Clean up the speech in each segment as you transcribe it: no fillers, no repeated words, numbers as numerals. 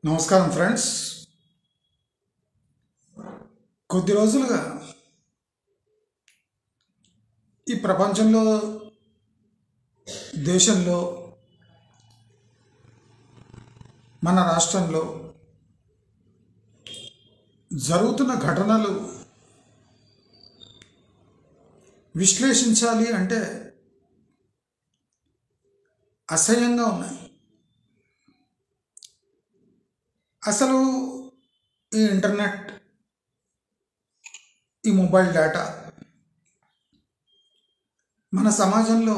నమస్కారం ఫ్రెండ్స్. కొద్ది రోజులుగా ఈ ప్రపంచంలో, దేశంలో, మన రాష్ట్రంలో జరుగుతున్న ఘటనలు విశ్లేషించాలి అంటే అసహ్యంగా ఉన్నాయి. అసలు ఈ ఇంటర్నెట్, ఈ మొబైల్ డేటా మన సమాజంలో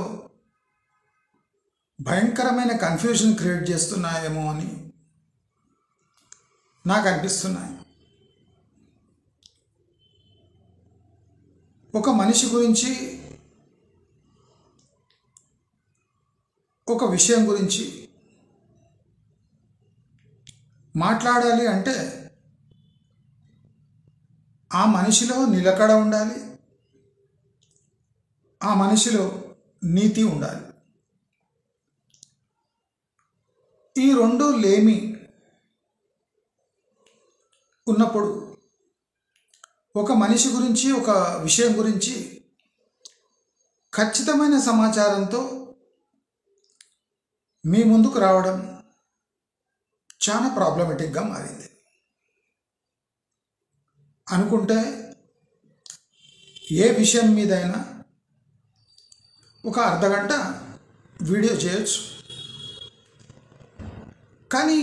భయంకరమైన కన్ఫ్యూజన్ క్రియేట్ చేస్తున్నాయేమో అని నాకు అనిపిస్తున్నాయి. ఒక మనిషి గురించి, ఒక విషయం గురించి మాట్లాడాలి అంటే ఆ మనిషిలో నిలకడ ఉండాలి, ఆ మనిషిలో నీతి ఉండాలి. ఈ రెండు లేమి ఉన్నప్పుడు ఒక మనిషి గురించి, ఒక విషయం గురించి ఖచ్చితమైన సమాచారంతో మీ ముందుకు రావడం చాలా ప్రాబ్లమేటిక్గా మారింది. అనుకుంటే ఏ విషయం మీదైనా ఒక అర్ధగంట వీడియో చేయొచ్చు, కానీ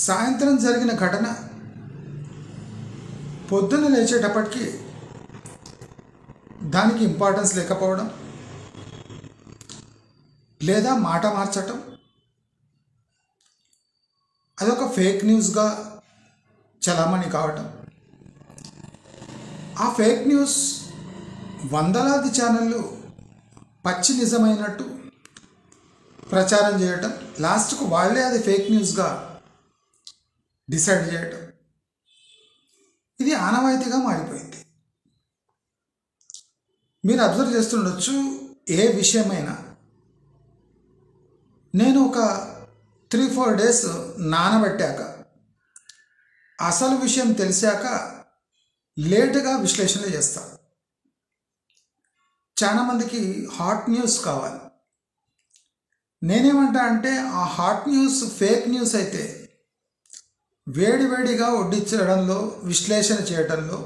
సాయంత్రం జరిగిన ఘటన పొద్దున్న లేచేటప్పటికి దానికి ఇంపార్టెన్స్ లేకపోవడం, లేదా మాట మార్చటం, అదొక ఫేక్ న్యూస్గా చలామణి కావటం, ఆ ఫేక్ న్యూస్ వందలాది ఛానళ్ళు పచ్చి నిజమైనట్టు ప్రచారం చేయటం, లాస్ట్కు వాళ్ళే అది ఫేక్ న్యూస్గా డిసైడ్ చేయటం, ఇది ఆనవాయితీగా మారిపోయింది. మీరు అబ్జర్వ్ చేస్తుండొచ్చు. ఏ విషయమైనా నేను ఒక 3-4 డేస్ నానబెట్టాక, అసలు విషయం తెలిసాక లేటుగా విశ్లేషణ చేస్తాను. చాలామందికి హాట్ న్యూస్ కావాలి. నేనేమంటా అంటే ఆ హాట్ న్యూస్ ఫేక్ న్యూస్ అయితే వేడివేడిగా వడ్డించడంలో, విశ్లేషణ చేయడంలో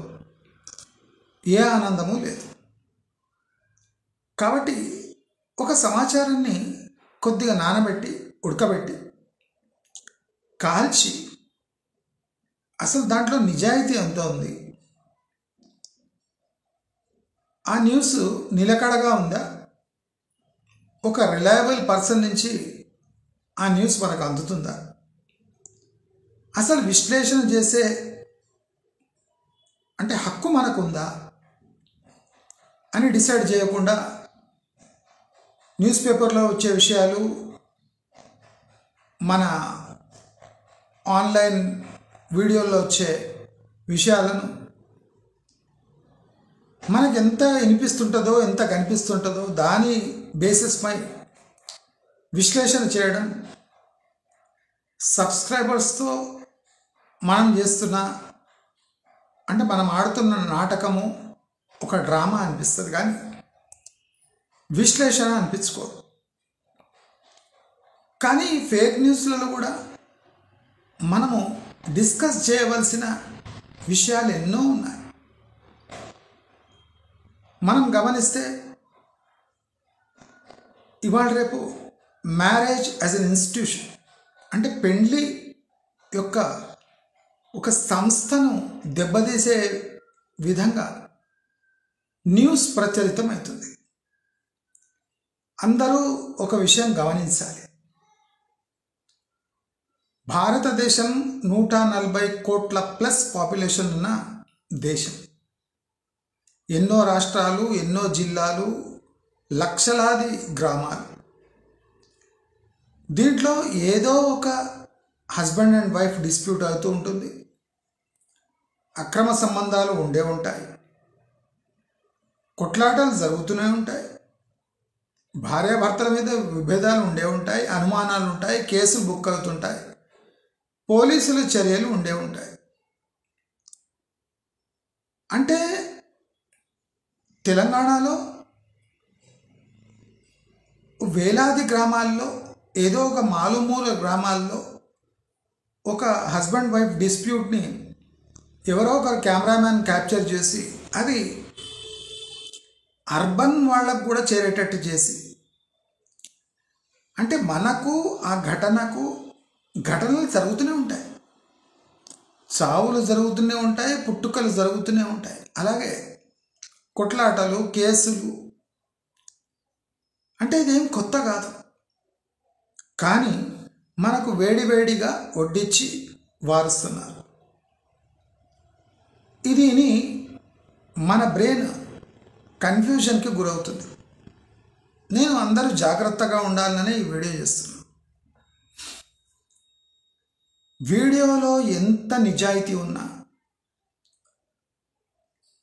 ఏ ఆనందము లేదు. కాబట్టి ఒక సమాచారాన్ని కొద్దిగా నానబెట్టి, ఉడకబెట్టి, కాల్చి అసలు దాంట్లో నిజాయితీ ఎంత ఉంది, ఆ న్యూస్ నిలకడగా ఉందా, ఒక రిలయబుల్ పర్సన్ నుంచి ఆ న్యూస్ మనకు అందుతుందా, అసలు విశ్లేషణ చేసే అంటే హక్కు మనకుందా అని డిసైడ్ చేయకుండా న్యూస్ పేపర్లో వచ్చే విషయాలు, మన ఆన్లైన్ వీడియోల్లో వచ్చే విషయాలను మనకు ఎంత వినిపిస్తుంటుందో, ఎంత కనిపిస్తుంటుందో దాని బేసిస్పై విశ్లేషణ చేయడం సబ్స్క్రైబర్స్తో మనం చేస్తున్న, అంటే మనం ఆడుతున్న నాటకము, ఒక డ్రామా అనిపిస్తుంది, కానీ విశ్లేషణ అనిపించుకోదు. కానీ ఫేక్ న్యూస్లలో కూడా మనము డిస్కస్ చేయవలసిన విషయాలు ఎన్నో ఉన్నాయి. మనం గమనిస్తే ఇవాళ రేపు మ్యారేజ్ యాజ్ ఎన్ ఇన్స్టిట్యూషన్, అంటే పెండ్లి యొక్క ఒక సంస్థను దెబ్బతీసే విధంగా న్యూస్ ప్రచలితమవుతుంది. అందరూ ఒక విషయం గమనించాలి. భారతదేశం 140 కోట్ల ప్లస్ పాపులేషన్ ఉన్న దేశం. ఎన్నో రాష్ట్రాలు, ఎన్నో జిల్లాలు, లక్షలాది గ్రామాలు. దీంట్లో ఏదో ఒక హస్బెండ్ అండ్ వైఫ్ డిస్ప్యూట్ అవుతూ ఉంటుంది, అక్రమ సంబంధాలు ఉండే ఉంటాయి, కొట్లాటలు జరుగుతూనే ఉంటాయి, భార్యాభర్తల మీద విభేదాలు ఉండే ఉంటాయి, అనుమానాలు ఉంటాయి, కేసులు బుక్ అవుతుంటాయి. పోలీసుల చర్యలు ఉండే ఉంటాయి. అంటే తెలంగాణలో వేలాది గ్రామాల్లో, ఏదో ఒక మారుమూల గ్రామాల్లో ఒక హస్బెండ్ వైఫ్ డిస్ప్యూట్ని ఎవరో ఒకరు కెమెరామ్యాన్ క్యాప్చర్ చేసి అది అర్బన్ వాళ్ళకు కూడా చేరేటట్టు చేసి, అంటే మనకు ఆ ఘటనలు జరుగుతూనే ఉంటాయి, చావులు జరుగుతూనే ఉంటాయి, పుట్టుకలు జరుగుతూనే ఉంటాయి. అలాగే కొట్లాటలు, కేసులు, అంటే ఇదేం కొత్త కాదు. కానీ మనకు వేడివేడిగా వడ్డించి వారుస్తున్నారు. ఇదిని మన బ్రెయిన్ కన్ఫ్యూజన్కి గురవుతుంది. నేను అందరూ జాగ్రత్తగా ఉండాలని ఈ వీడియో చేస్తున్నాను. వీడియోలో ఎంత నిజాయితీ ఉన్నా,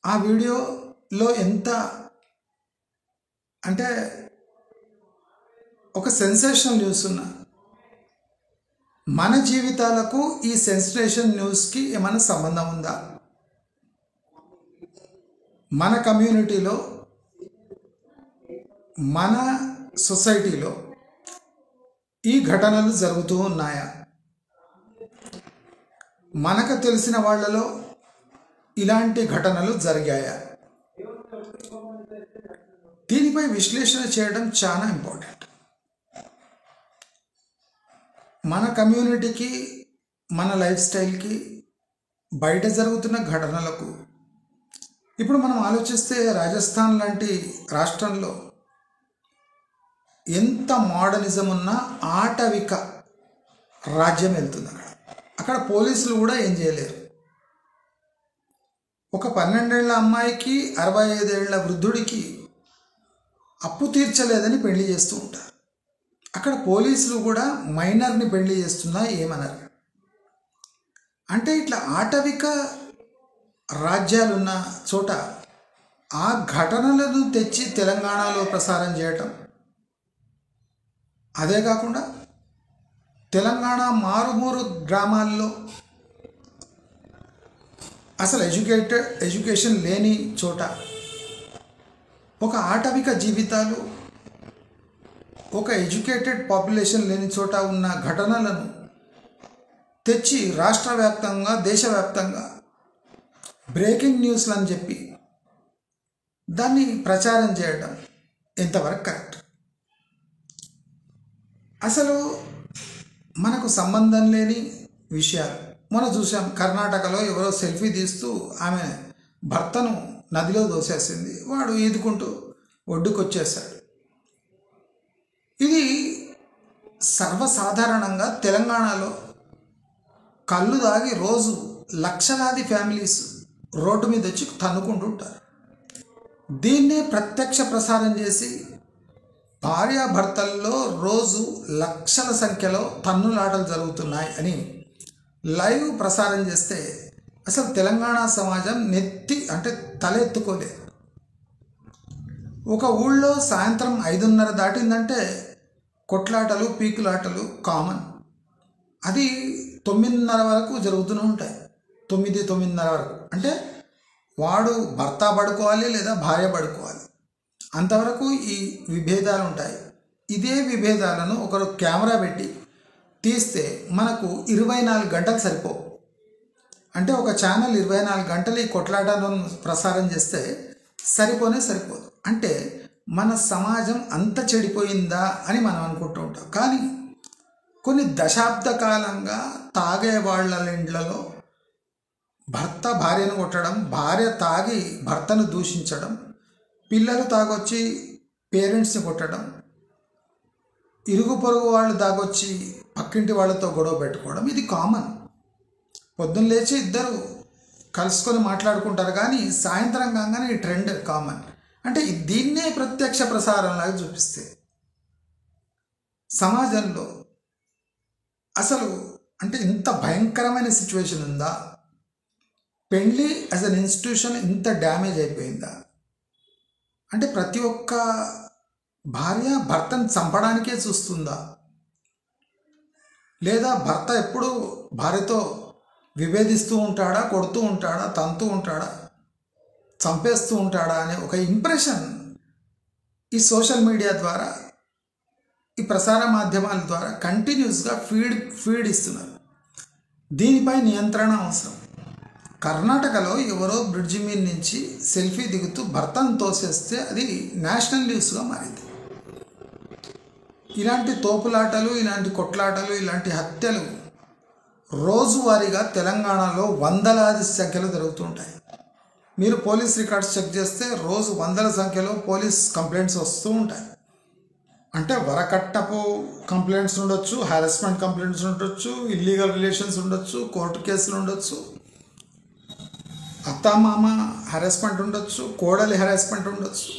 ఆ వీడియోలో ఎంత అంటే ఒక సెన్సేషనల్ న్యూస్ ఉన్నా, మన జీవితాలకు ఈ సెన్సేషన్ న్యూస్కి ఏమైనా సంబంధం ఉందా? మన కమ్యూనిటీలో, మన సొసైటీలో ఈ ఘటనలు జరుగుతూ ఉన్నాయా? మనకు తెలిసిన వాళ్ళలో ఇలాంటి ఘటనలు జరిగాయా? దీనిపై విశ్లేషణ చేయడం చాలా ఇంపార్టెంట్. మన కమ్యూనిటీకి, మన లైఫ్ స్టైల్కి, బయట జరుగుతున్న ఘటనలకు, ఇప్పుడు మనం ఆలోచిస్తే రాజస్థాన్ లాంటి రాష్ట్రంలో ఎంత మోడర్నిజం ఉన్నా ఆటవిక రాజ్యం వెళ్తుంది. అక్కడ పోలీసులు కూడా ఏం చేయలేరు. ఒక 12 ఏళ్ల అమ్మాయికి 65 ఏళ్ల వృద్ధుడికి అప్పు తీర్చలేదని పెళ్లి చేస్తూ ఉంటారు. అక్కడ పోలీసులు కూడా మైనర్ని పెళ్లి చేస్తున్నా ఏమనరు. అంటే ఇట్లా ఆటవిక రాజ్యాలున్న చోట ఆ ఘటనలను తెచ్చి తెలంగాణలో ప్రసారం చేయటం, అదే కాకుండా తెలంగాణ మారుమూరు గ్రామాల్లో అసలు ఎడ్యుకేషన్ లేని చోట ఒక ఆటవిక జీవితాలు, ఒక ఎడ్యుకేటెడ్ పాపులేషన్ లేని చోట ఉన్న ఘటనలను తెచ్చి రాష్ట్ర వ్యాప్తంగా, దేశవ్యాప్తంగా బ్రేకింగ్ న్యూస్లు అని చెప్పి దాన్ని ప్రచారం చేయడం ఎంతవరకు కరెక్ట్? అసలు మనకు సంబంధం లేని విషయాలు మనం చూసాం. కర్ణాటకలో ఎవరో సెల్ఫీ తీస్తూ ఆమె భర్తను నదిలో దోసేసింది, వాడు ఈదుకుంటూ ఒడ్డుకొచ్చేశాడు. ఇది సర్వసాధారణంగా తెలంగాణలో కళ్ళు దాగి రోజు లక్షలాది ఫ్యామిలీస్ రోడ్డు మీద వచ్చి తన్నుకుంటూ ఉంటారు. దీన్నే ప్రత్యక్ష ప్రసారం చేసి భార్యాభర్తల్లో రోజు లక్షల సంఖ్యలో తన్నులాటలు జరుగుతున్నాయి అని లైవ్ ప్రసారం చేస్తే అసలు తెలంగాణ సమాజం తలెత్తుకోలేదు. ఒక ఊళ్ళో సాయంత్రం 5:30 దాటిందంటే కొట్లాటలు, పీకులాటలు కామన్. అది 9:30 వరకు జరుగుతూనే ఉంటాయి. 9:30 వరకు అంటే వాడు భర్త పడుకోవాలి లేదా భార్య పడుకోవాలి, అంతవరకు ఈ విభేదాలు ఉంటాయి. ఇదే విభేదాలను ఒకరు కెమెరా పెట్టి తీస్తే మనకు 24 గంటలు సరిపోవు. అంటే ఒక ఛానల్ 24 గంటలు ఈ కొట్లాటలను ప్రసారం చేస్తే సరిపోదు. అంటే మన సమాజం అంత చెడిపోయిందా అని మనం అనుకుంటూ ఉంటాం. కానీ కొన్ని దశాబ్ద కాలంగా తాగే వాళ్ళ ఇండ్లలో భర్త భార్యను కొట్టడం, భార్య తాగి భర్తను దూషించడం, పిల్లలు తాగొచ్చి పేరెంట్స్ని కొట్టడం, ఇరుగు పొరుగు వాళ్ళు తాగొచ్చి పక్కింటి వాళ్ళతో గొడవ పెట్టుకోవడం, ఇది కామన్. పొద్దున్న లేచి ఇద్దరు కలుసుకొని మాట్లాడుకుంటారు, కానీ సాయంత్రం కాగానే ఈ ట్రెండ్ కామన్. అంటే దీన్నే ప్రత్యక్ష ప్రసారంలాగా చూపిస్తే సమాజంలో అసలు ఇంత భయంకరమైన సిచ్యువేషన్ ఉందా? పెళ్ళి యాజ్ అన్ ఇన్స్టిట్యూషన్ ఇంత డ్యామేజ్ అయిపోయిందా? అంటే ప్రతి ఒక్క భార్య భర్తను చంపడానికే చూస్తుందా? లేదా భర్త ఎప్పుడు భార్యతో విభేదిస్తూ ఉంటాడా, కొడుతూ ఉంటాడా, తంతూ ఉంటాడా, చంపేస్తూ ఉంటాడా అనే ఒక ఇంప్రెషన్ ఈ సోషల్ మీడియా ద్వారా, ఈ ప్రసార మాధ్యమాల ద్వారా కంటిన్యూస్గా ఫీడ్ ఇస్తున్నారు. దీనిపై నియంత్రణ అవసరం. కర్ణాటకలో ఎవరో బ్రిడ్జి మీద నుంచి సెల్ఫీ దిగుతూ భర్తను తోసేస్తే అది నేషనల్ న్యూస్గా మారింది. ఇలాంటి తోపులాటలు, ఇలాంటి కొట్లాటలు, ఇలాంటి హత్యలు రోజువారీగా తెలంగాణలో వందలాది సంఖ్యలో జరుగుతుంటాయి. మీరు పోలీస్ రికార్డ్స్ చెక్ చేస్తే రోజు వందల సంఖ్యలో పోలీస్ కంప్లైంట్స్ వస్తూ ఉంటాయి. అంటే వరకట్టపు కంప్లైంట్స్ ఉండొచ్చు, హారాస్మెంట్ కంప్లైంట్స్ ఉండొచ్చు, ఇల్లీగల్ రిలేషన్స్ ఉండొచ్చు, కోర్టు కేసులు ఉండొచ్చు, అత్తామామ హెరాస్మెంట్ ఉండొచ్చు, కోడలి హెరాస్మెంట్ ఉండొచ్చు.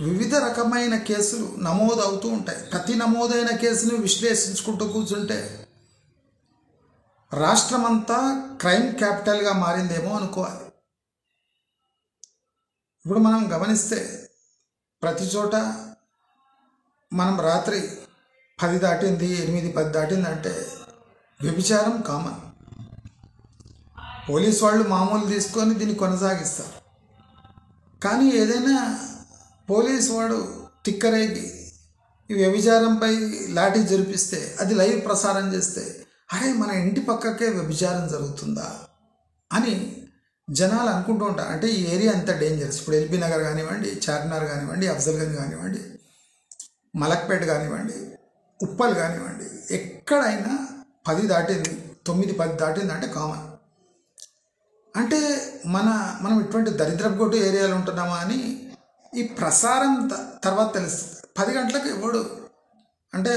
వివిధ రకమైన కేసులు నమోదు అవుతూ ఉంటాయి. ప్రతి నమోదైన కేసును విశ్లేషించుకుంటూ కూర్చుంటే రాష్ట్రమంతా క్రైమ్ క్యాపిటల్గా మారిందేమో అనుకోవాలి. ఇప్పుడు మనం గమనిస్తే ప్రతి చోట మనం రాత్రి 10 దాటింది, 8, 10 దాటిందంటే వ్యభిచారం కామన్. పోలీస్ వాళ్ళు మామూలు తీసుకొని దీన్ని కొనసాగిస్తారు. కానీ ఏదైనా పోలీస్ వాడు తిక్కరేగి ఈ వ్యభిచారంపై లాఠీ జరిపిస్తే, అది లైవ్ ప్రసారం చేస్తే, అరే మన ఇంటి పక్కకే వ్యభిచారం జరుగుతుందా అని జనాలు అనుకుంటూ ఉంటారు. అంటే ఈ ఏరియా అంత డేంజరస్. ఇప్పుడు ఎల్బీ నగర్ కానివ్వండి, చార్మినార్ కానివ్వండి, అఫ్జల్గంజ్ కానివ్వండి, మలక్పేట కానివ్వండి, ఉప్పల్ కానివ్వండి, ఎక్కడైనా 10 దాటింది, 9, 10 దాటింది అంటే కామన్. అంటే మనం ఇటువంటి దరిద్రపు ఏరియాలు ఉంటున్నామా అని ఈ ప్రసారం తర్వాత తెలుస్తుంది. 10 గంటలకు ఎవడు అంటే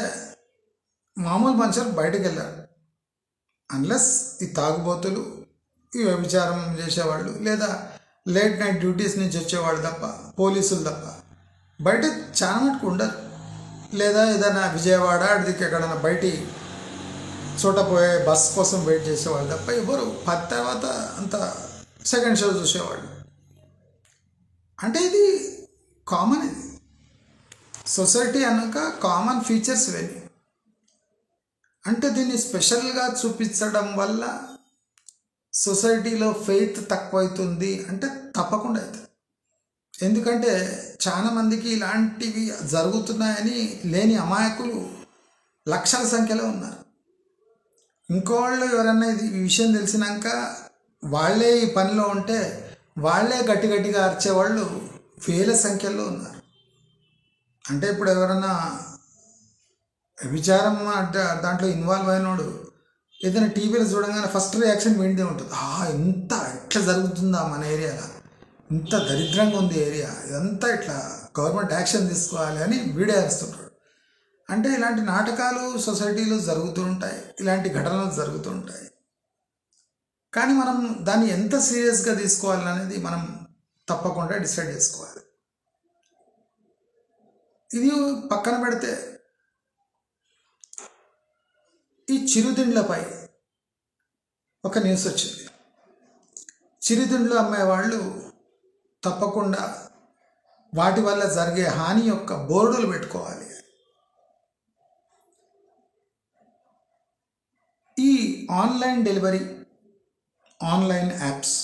మామూలు మనుషులు బయటకు వెళ్ళారు, అన్లెస్ ఈ తాగుబోతులు, ఈ వ్యభిచారం చేసేవాళ్ళు, లేదా లేట్ నైట్ డ్యూటీస్ నుంచి వచ్చేవాళ్ళు తప్ప, పోలీసులు తప్ప బయట చాలా మటుకు ఉండరు. లేదా ఏదైనా విజయవాడ అడికి ఎక్కడైనా బయటి చోట పోయే బస్ కోసం వెయిట్ చేసేవాళ్ళు తప్ప ఎవరు 10 తర్వాత అంత సెకండ్ షో చూసేవాళ్ళు. అంటే ఇది కామన్. ఇది సొసైటీ అన్నాక కామన్ ఫీచర్స్ ఇవన్నీ. అంటే దీన్ని స్పెషల్గా చూపించడం వల్ల సొసైటీలో ఫెయిత్ తక్కువవుతుంది అంటే తప్పకుండా అవుతుంది. ఎందుకంటే చాలామందికి ఇలాంటివి జరుగుతున్నాయని లేని అమాయకులు లక్షల సంఖ్యలో ఉన్నారు. ఇంకోళ్ళు ఎవరన్నా ఈ విషయం తెలిసినాక వాళ్ళే ఈ పనిలో ఉంటే వాళ్ళే గట్టిగా అరిచేవాళ్ళు వేల సంఖ్యలో ఉన్నారు. అంటే ఇప్పుడు ఎవరన్నా విచారం అంటే దాంట్లో ఇన్వాల్వ్ అయినోడు ఏదైనా టీవీలో చూడగానే ఫస్ట్ రియాక్షన్ వీడిదే ఉంటుంది. ఇంత ఎట్లా జరుగుతుందా మన ఏరియాలో, ఇంత దరిద్రంగా ఉంది ఏరియా, ఇదంతా ఇట్లా గవర్నమెంట్ యాక్షన్ తీసుకోవాలి అని వీడే అరుస్తుంటాడు. అంటే ఇలాంటి నాటకాలు సొసైటీలో జరుగుతూ ఉంటాయి, ఇలాంటి ఘటనలు జరుగుతూ ఉంటాయి. కానీ మనం దాన్ని ఎంత సీరియస్గా తీసుకోవాలనేది మనం తప్పకుండా డిసైడ్ చేసుకోవాలి. ఇది పక్కన పెడితే ఈ చిరుతిండ్లపై ఒక న్యూస్ వచ్చింది. చిరుతిండ్లు అమ్మేవాళ్ళు తప్పకుండా వాటి వల్ల జరిగే హాని యొక్క బోర్డులు పెట్టుకోవాలి. ఈ ఆన్లైన్ డెలివరీ, ఆన్లైన్ యాప్స్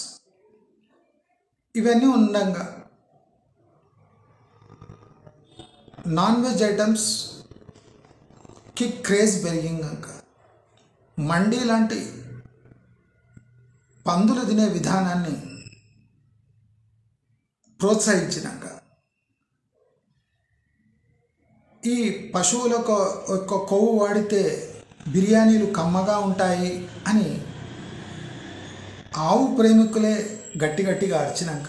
ఇవన్నీ ఉండగా నాన్ వెజ్ ఐటమ్స్కి క్రేజ్ పెరిగిందాక, మండీ లాంటి పందులు తినే విధానాన్ని ప్రోత్సహించినాక, ఈ పశువుల యొక్క కొవ్వు వాడితే బిర్యానీలు కమ్మగా ఉంటాయి అని ఆవు ప్రేమికులే గట్టిగా అరిచినాక,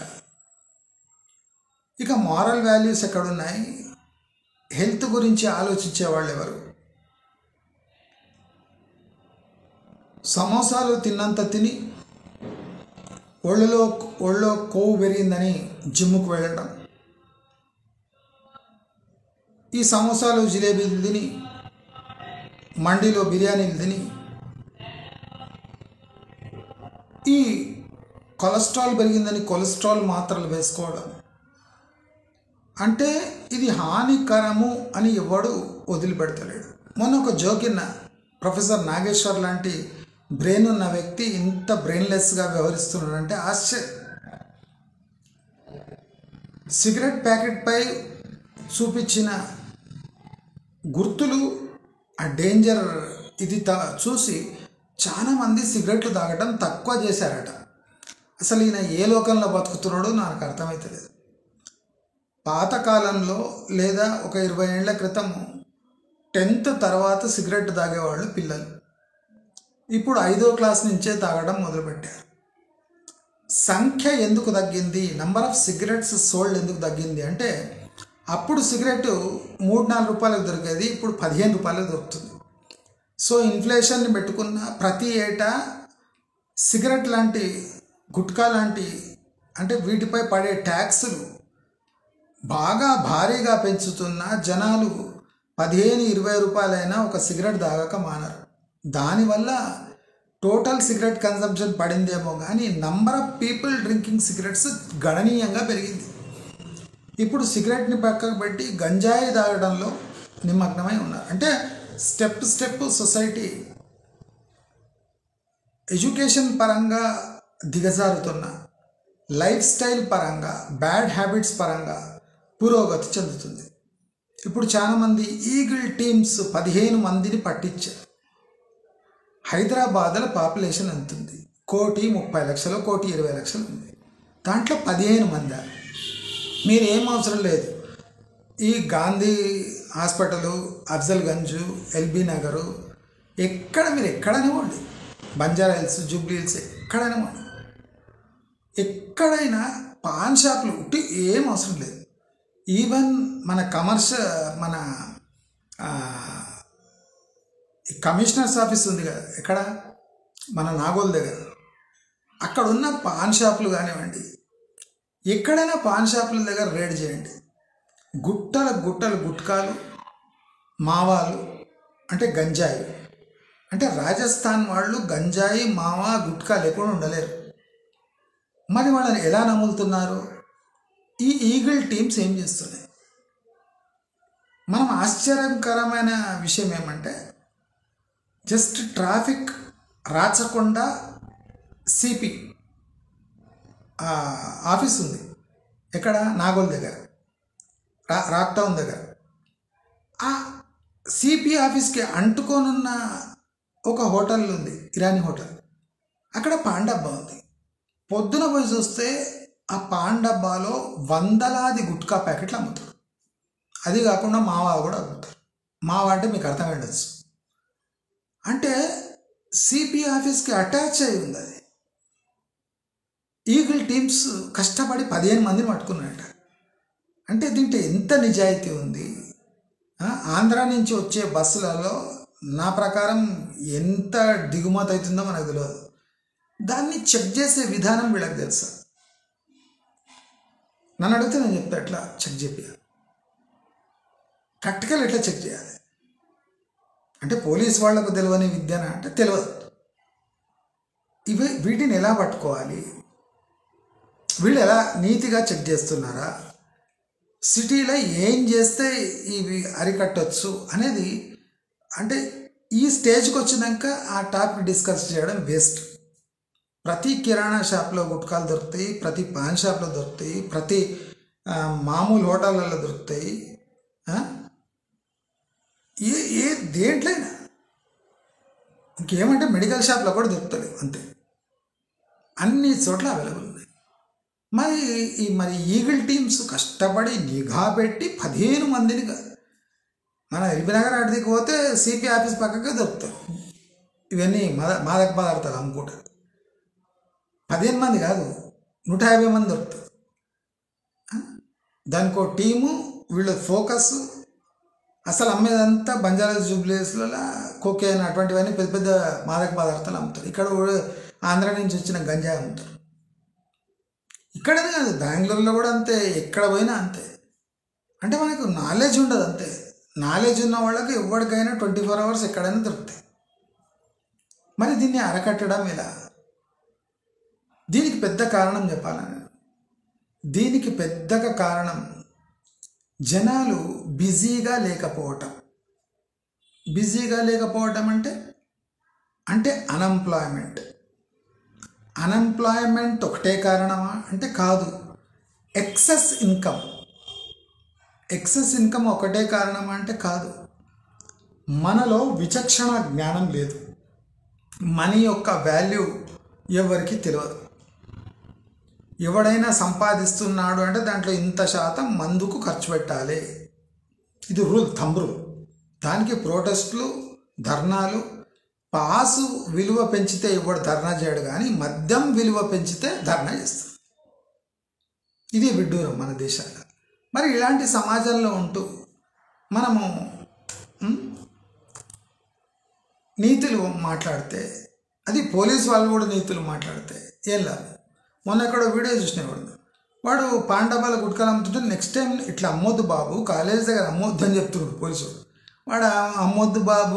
ఇక మారల్ వాల్యూస్ ఎక్కడున్నాయి? హెల్త్ గురించి ఆలోచించే వాళ్ళు ఎవరు? సమోసాలు తిన్నంత తిని ఒళ్ళో కొవ్వు పెరిగిందని జిమ్ముకు వెళ్ళడం, ఈ సమోసాలు జిలేబీలు తిని మండీలో బిర్యానీలు తిని ఈ కొలెస్ట్రాల్ పెరిగిందని కొలెస్ట్రాల్ మాత్రలు వేసుకోవడం. అంటే ఇది హానికరము అని ఎవడు వదిలిపెడతలేడు. మొన్న ఒక జోకిన్న ప్రొఫెసర్ నాగేశ్వర్ లాంటి బ్రెయిన్ ఉన్న వ్యక్తి ఇంత బ్రెయిన్లెస్గా వ్యవహరిస్తున్నాడంటే ఆశ్చర్యం. సిగరెట్ ప్యాకెట్పై చూపించిన గుర్తులు ఆ డేంజర్ ఇది చూసి చాలామంది సిగరెట్లు తాగడం తక్కువ చేశారట. అసలు ఈయన ఏ లోకంలో బతుకుతున్నాడో నాకు అర్థమవుతలేదు. పాతకాలంలో లేదా ఒక 20 ఏళ్ల క్రితము 10th తర్వాత సిగరెట్ తాగేవాళ్ళు పిల్లలు. ఇప్పుడు 5వ క్లాస్ నుంచే తాగడం మొదలుపెట్టారు. సంఖ్య ఎందుకు తగ్గింది, నంబర్ ఆఫ్ సిగరెట్స్ సోల్డ్ ఎందుకు తగ్గింది అంటే అప్పుడు సిగరెట్ 3-4 రూపాయలకు దొరికేది, ఇప్పుడు 15 రూపాయలకు దొరుకుతుంది. సో ఇన్ఫ్లేషన్ని పెట్టుకున్న ప్రతి ఏటా సిగరెట్ లాంటి గుట్కా లాంటి అంటే వీటిపై పడే ట్యాక్సులు బాగా భారీగా పెంచుతున్న జనాలు 15-20 రూపాయలైనా ఒక సిగరెట్ తాగక మానరు. దానివల్ల టోటల్ సిగరెట్ కన్సంప్షన్ పడిందేమో కానీ number of people drinking cigarettes గణనీయంగా పెరిగింది. ఇప్పుడు సిగరెట్ని పక్కకు పెట్టి గంజాయి తాగడంలో నిమగ్నమై ఉన్నారు. అంటే స్టెప్ సొసైటీ ఎడ్యుకేషన్ పరంగా దిగజారుతున్న, లైఫ్ స్టైల్ పరంగా, బ్యాడ్ హ్యాబిట్స్ పరంగా పురోగతి చెందుతుంది. ఇప్పుడు చాలామంది ఈగిల్ టీమ్స్ 15 మందిని పట్టించారు. హైదరాబాద్లో పాపులేషన్ ఎంత ఉంది? 1,30,00,000, 1,20,00,000 ఉంది. దాంట్లో 15 మంది. మీరు ఏం అవసరం లేదు, ఈ గాంధీ హాస్పిటలు, అఫ్జల్గంజు, ఎల్బీ నగరు, మీరు ఎక్కడైనా పోండి, బంజారా హిల్స్, జూబ్లీ హిల్స్, ఎక్కడైనా పోండి, ఎక్కడైనా పాన్ షాపులు ఉంటే ఏం అవసరం లేదు. ఈవెన్ మన కమిషనర్స్ ఆఫీస్ ఉంది కదా, ఎక్కడ మన నాగోల్ దగ్గర, అక్కడ ఉన్న పాన్ షాపులు కానివ్వండి, ఎక్కడైనా పాన్ షాపుల దగ్గర రేడ్ చేయండి. గుట్టలు గుట్కాలు, మావాలు అంటే గంజాయి. అంటే రాజస్థాన్ వాళ్ళు గంజాయి, మావా, గుట్కా లేకుండా ఉండలేరు. మరి వాళ్ళని ఎలా నమ్ముతున్నారు? ఈ ఈగిల్ టీమ్స్ ఏం చేస్తున్నాయి? మనం ఆశ్చర్యకరమైన విషయం ఏమంటే just traffic Rachakonda CP office ఉంది, ఎక్కడ? నాగోల్ దగ్గర, రాక్ టౌన్ దగ్గర. ఆ సిపి ఆఫీస్కి అంటుకోనున్న ఒక హోటల్ ఉంది, ఇరానీ హోటల్. అక్కడ పాన్ డబ్బా ఉంది. పొద్దున పోయి చూస్తే ఆ పాన్ డబ్బాలో వందలాది గుట్కా ప్యాకెట్లు అమ్ముతారు. అది కాకుండా మావా కూడా అమ్ముతారు. మావా అంటే మీకు అర్థమై ఉండొచ్చు. అంటే సిపి ఆఫీస్కి అటాచ్ అయి ఉంది అది. ఈగిల్ టీమ్స్ కష్టపడి 15 మందిని పట్టుకున్నారట. అంటే దీంట్లో ఎంత నిజాయితీ ఉంది? ఆంధ్ర నుంచి వచ్చే బస్సులలో నా ప్రకారం ఎంత దిగుమతి అవుతుందో మనకు తెలియదు. దాన్ని చెక్ చేసే విధానం వీళ్ళకి తెలుసా? నన్ను అడిగితే నేను చెప్తా ఎట్లా చెక్ చేయాలి, ప్రాక్టికల్ ఎట్లా చెక్ చేయాలి అంటే పోలీస్ వాళ్లకు తెలియని విద్యన అంటే తెలియదు. వీటిని ఎలా పట్టుకోవాలి, వీళ్ళు ఎలా నీతిగా చెక్ చేస్తున్నారా, సిటీలో ఏం చేస్తే ఇవి అరికట్టవచ్చు అనేది అంటే ఈ స్టేజ్కి వచ్చినాక ఆ టాపిక్ డిస్కస్ చేయడం వేస్ట్. ప్రతి కిరాణా షాప్లో గుట్కాలు దొరుకుతాయి, ప్రతి పాన్ షాప్లో దొరుకుతాయి, ప్రతి మామూలు హోటళ్ళలో దొరుకుతాయి, ఏ దేంట్లో అయినా. ఇంకేమంటే మెడికల్ షాప్లో కూడా దొరుకుతుంది, అంతే. అన్ని చోట్ల అవైలబుల్ ఉన్నాయి. మరి ఈగిల్ టీమ్స్ కష్టపడి నిఘా పెట్టి 15 మందిని, మన ఎల్బీనగర్ అడిదికి పోతే సిపి ఆఫీస్ పక్కకే దొరుకుతారు ఇవన్నీ మాదక పదార్థాలు అమ్ముకుంటారు. 15 మంది కాదు, 150 మంది దొరుకుతారు. దానికో టీము, వీళ్ళ ఫోకస్. అసలు అమ్మేదంతా బంజారా జూబ్లీస్లో కోకేన్ అటువంటివన్నీ పెద్ద పెద్ద మాదక పదార్థాలు అమ్ముతారు. ఇక్కడ ఆంధ్ర నుంచి వచ్చిన గంజాయి అమ్ముతారు. ఇక్కడనే కాదు, బెంగళూరులో కూడా అంతే, ఎక్కడ పోయినా అంతే. అంటే మనకు నాలెడ్జ్ ఉండదు, అంతే. నాలెడ్జ్ ఉన్న వాళ్ళకి ఎవరికైనా 24 hours ఎక్కడైనా దొరుకుతాయి. మరి దీన్ని అరకట్టడం ఎలా? దీనికి పెద్ద కారణం చెప్పాలని, దీనికి పెద్దగా కారణం జనాలు బిజీగా లేకపోవటం. బిజీగా లేకపోవటం అంటే అంటే అన్ఎంప్లాయ్మెంట్ ఒకటే కారణమా అంటే కాదు. ఎక్సెస్ ఇన్కమ్ ఒకటే కారణమా అంటే కాదు. మనలో విచక్షణ జ్ఞానం లేదు. మనీ యొక్క వాల్యూ ఎవరికి తెలియదు. ఎవడైనా సంపాదిస్తున్నాడు అంటే దాంట్లో ఇంత శాతం మందుకు ఖర్చు పెట్టాలి. ఇది థంబ్ రూల్. దానికి ప్రొటెస్టులు, ధర్నాలు. పాసు విలువ పెంచితే ఎవడు ధర్నా చేయడు, కానీ మద్యం విలువ పెంచితే ధర్నా చేస్తాడు. ఇది విడ్డూరం మన దేశంలో. మరి ఇలాంటి సమాజంలో ఉంటూ మనము నీతులు మాట్లాడితే, అది పోలీసు వాళ్ళు కూడా నీతులు మాట్లాడితే ఏం లేదు. మొన్న ఎక్కడో వీడియో చూసినవాడు, వాడు పాండవాల గుట్కలు అమ్ముతుంటే నెక్స్ట్ టైం ఇట్లా అమ్మొద్దు బాబు, కాలేజ్ దగ్గర అమ్మొద్దు అని చెప్తున్నాడు పోలీసు వాడు. అమ్మొద్దు బాబు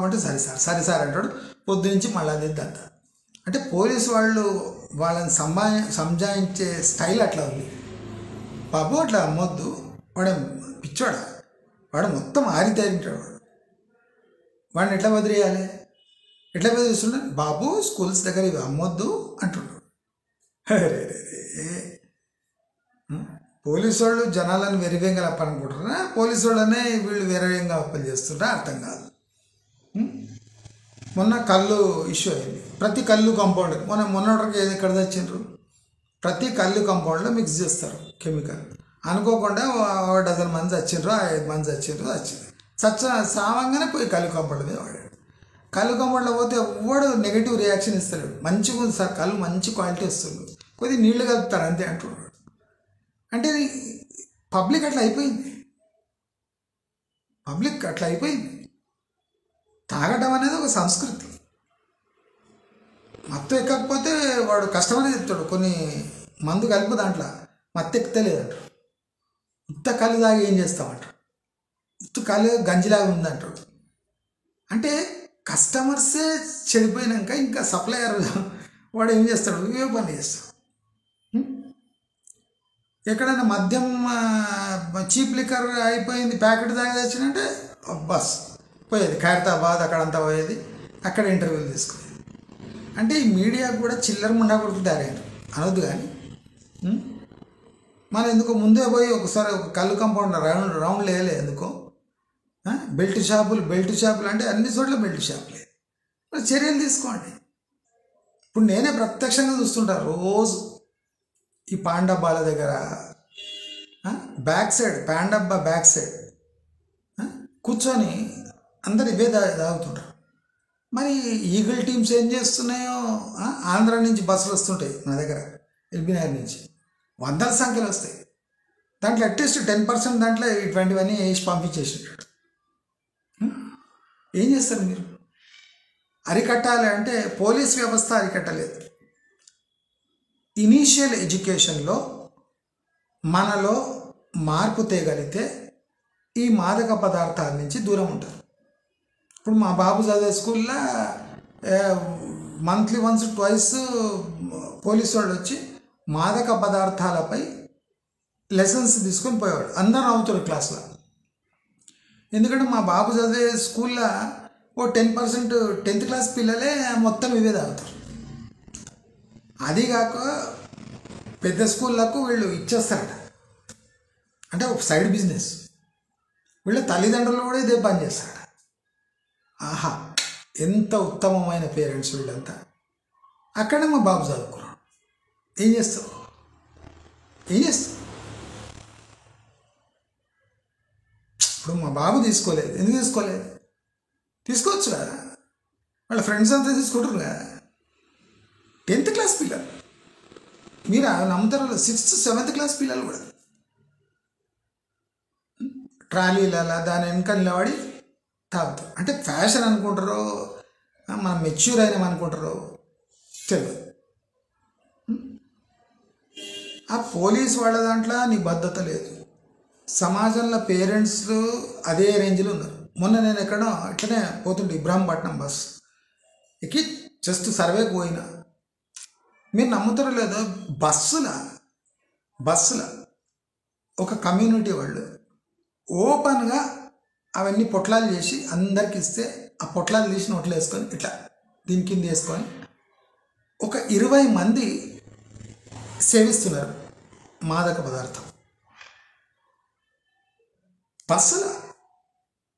అంటే సరే సార్ అంటాడు. పొద్దు నుంచి మళ్ళీ అది అంత. అంటే పోలీసు వాళ్ళు వాళ్ళని సంజాయించే స్టైల్ అట్లా ఉంది. బాబు అట్లా అమ్మొద్దు, వాడు పిచ్చోడా, వాడు మొత్తం ఆరితేరింటాడు. వాడిని ఎట్లా బదిరేయాలి? ఎట్లా బదిరిస్తున్నాడు? బాబు స్కూల్స్ దగ్గర ఇవి అమ్మొద్దు అంటున్నాడు. పోలీసు వాళ్ళు జనాలను వెరివేంగా అప్పనుకుంటారా? పోలీసు వాళ్ళనే వీళ్ళు వెరవేంగా అప్పలు చేస్తుంటారా? అర్థం కాదు. మొన్న కళ్ళు ఇష్యూ అయింది. ప్రతి కళ్ళు కాంపౌండ్ మొన్నటికి ఎక్కడ తెచ్చిండ్రు? ప్రతి కళ్ళు కాంపౌండ్లో మిక్స్ చేస్తారు కెమికల్. అనుకోకుండా 1 డజన్ మంది చచ్చిండ్రు, 5 మంది చచ్చిండ్రు. సావంగానే పోయి కళ్ళు కాంపౌండ్ మీద వాడాడు. కళ్ళు కాంపౌండ్లో పోతే ఎవ్వడు నెగిటివ్ రియాక్షన్ ఇస్తాడు. మంచిగా ఉంది సార్, కళ్ళు మంచి క్వాలిటీ వస్తుంది, కొద్దిగా నీళ్లు కలుపుతాడు అంతే అంటున్నాడు. అంటే పబ్లిక్ అట్లా అయిపోయింది. తాగడం అనేది ఒక సంస్కృతి. మత్తు ఎక్కకపోతే వాడు కష్టమని చెప్తాడు. కొన్ని మందు కలిపి దాంట్లో మత్తు ఎక్కలేదంట. ఉత్త కళ్ళు తాగి ఏం చేస్తామంట, ఉత్త కళ్ళు గంజిలాగా ఉందంటాడు. అంటే కస్టమర్సే చెడిపోయినాక ఇంకా సప్లయర్ వాడు ఏం చేస్తాడు? ఇవే పని చేస్తాడు. ఎక్కడైనా మద్యం చీప్ లిక్కర్ అయిపోయింది, ప్యాకెట్ తాగి తెచ్చినంటే బస్ పోయేది ఖైరతాబాద్, అక్కడంతా పోయేది, అక్కడ ఇంటర్వ్యూలు తీసుకునేది. అంటే ఈ మీడియా కూడా చిల్లర ముండా కొడుకు తయారైంది అనొద్దు. కానీ మనం ఎందుకో ముందే పోయి ఒకసారి ఒక కళ్ళు కాంపౌండ్ రౌండ్లు వేయలే ఎందుకో? బెల్ట్ షాపులు అంటే అన్ని చోట్ల బెల్ట్ షాపులే. మరి చర్యలు తీసుకోండి. ఇప్పుడు నేనే ప్రత్యక్షంగా చూస్తుంటాను రోజు ఈ పాండబ్బాల దగ్గర పాండబ్బా బ్యాక్ సైడ్ కూర్చొని అందరు ఇవే తాగుతుంటారు. మరి ఈగల్ టీమ్స్ ఏం చేస్తున్నాయో, ఆంధ్ర నుంచి బస్సులు వస్తుంటాయి నా దగ్గర, ఎల్బీనగర్ నుంచి వందల సంఖ్యలో వస్తాయి. దాంట్లో అట్లీస్ట్ 10% దాంట్లో ఇటువంటివన్నీ వేసి పంపించేసింటాడు. ఏం చేస్తారు మీరు? అరికట్టాలి అంటే పోలీస్ వ్యవస్థ అరికట్టలేదు. ఇనీషియల్ ఎడ్యుకేషన్లో మనలో మార్పు తేగలిగితే ఈ మాదక పదార్థాల నుంచి దూరం ఉంటారు. ఇప్పుడు మా బాబు చదివే స్కూల్లో మంత్లీ వన్స్ ట్వైస్ పోలీసు వాళ్ళు వచ్చి మాదక పదార్థాలపై లెసన్స్ తీసుకొని పోయేవాడు. అందరూ అవుతారు క్లాస్లో. ఎందుకంటే మా బాబు చదివే స్కూల్లో 10% 10th క్లాస్ పిల్లలే మొత్తం ఇవే తాగుతారు. అది కాక పెద్ద స్కూళ్ళకు వీళ్ళు ఇచ్చేస్తారట. అంటే ఒక సైడ్ బిజినెస్. వీళ్ళ తల్లిదండ్రులు కూడా ఇదే పని చేస్తారట. ఆహా, ఎంత ఉత్తమమైన పేరెంట్స్ వీళ్ళంతా. అక్కడే మా బాబు చదువుకున్నాడు. ఏం చేస్తావు? ఇప్పుడు మా బాబు తీసుకోలేదు. ఎందుకు తీసుకోలేదు? తీసుకోవచ్చు కదా, వాళ్ళ ఫ్రెండ్స్ అంతా తీసుకుంటారు కదా. 10th క్లాస్ పిల్లలు, మీరు నమ్ముతారు, 6th 7th క్లాస్ పిల్లలు కూడా ట్రాలీలలో దాని వెనక నిలబడి తాగుతారు. అంటే ఫ్యాషన్ అనుకుంటారో, మనం మెచ్యూర్ అయినాం అనుకుంటారో తెలియదు. ఆ పోలీస్ వాళ్ళ దాంట్లో నిబద్ధత లేదు. సమాజంలో పేరెంట్స్ అదే రేంజ్లో ఉన్నారు. మొన్న నేను ఎక్కడో ఇట్లనే పోతుంటే ఇబ్రాహీంపట్నం బస్ ఎక్కి జస్ట్ సర్వేకి పోయినా, మీరు నమ్ముతారో లేదో, బస్సుల ఒక కమ్యూనిటీ వాళ్ళు ఓపెన్గా అవన్నీ పొట్లాలు చేసి అందరికి ఇస్తే, ఆ పొట్లాలు తీసి నోట్లు వేసుకొని ఇట్లా దీని కింద వేసుకొని ఒక 20 మంది సేవిస్తున్నారు మాదక పదార్థం. బస్సులో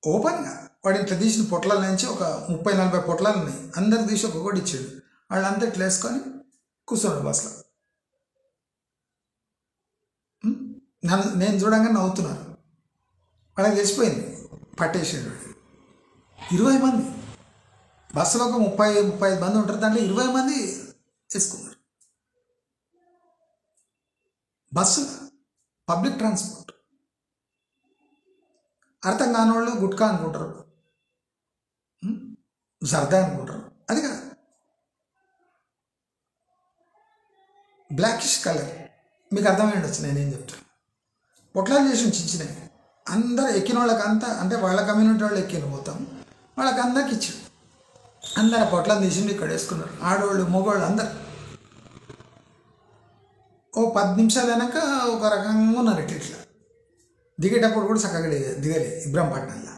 ఓపెన్గా వాడు ఇట్లా తీసిన పొట్లాల నుంచి ఒక 30-40 పొట్లాలు ఉన్నాయి. అందరికి తీసి ఒక్కొక్కటి ఇచ్చాడు. వాళ్ళంతా ఇట్లా వేసుకొని కూర్చున్నాడు బస్సులో. నేను చూడంగా నవ్వుతున్నారు. వాళ్ళకి తెలిసిపోయింది పట్టేసాడు. 20 మంది బస్సులో ఒక 30-35 మంది ఉంటారు. దాంట్లో 20 మంది వేసుకున్నారు. Bus public transport. అర్థం కాని వాళ్ళు గుట్కా అనుకుంటారు, జర్దా అనుకుంటారు. అది కాదు, బ్లాకిష్ కలర్. మీకు అర్థమై ఉండొచ్చు నేనేం చెప్తాను. పొట్లాలు చేసి చించినాయి. అందరు ఎక్కిన వాళ్ళకంతా, అంటే వాళ్ళ కమ్యూనిటీ వాళ్ళు ఎక్కిన మొత్తం వాళ్ళకందరికి ఇచ్చాడు. అందరు పొట్లాలు తీసి ఇక్కడ వేసుకున్నారు. ఆడవాళ్ళు మగవాళ్ళు అందరు. ఓ 10 నిమిషాలు వెనక ఒక రకంగా ఉన్నారు. ఇట్లా దిగేటప్పుడు కూడా చక్కగా దిగలే ఇబ్రాంపట్నంలో.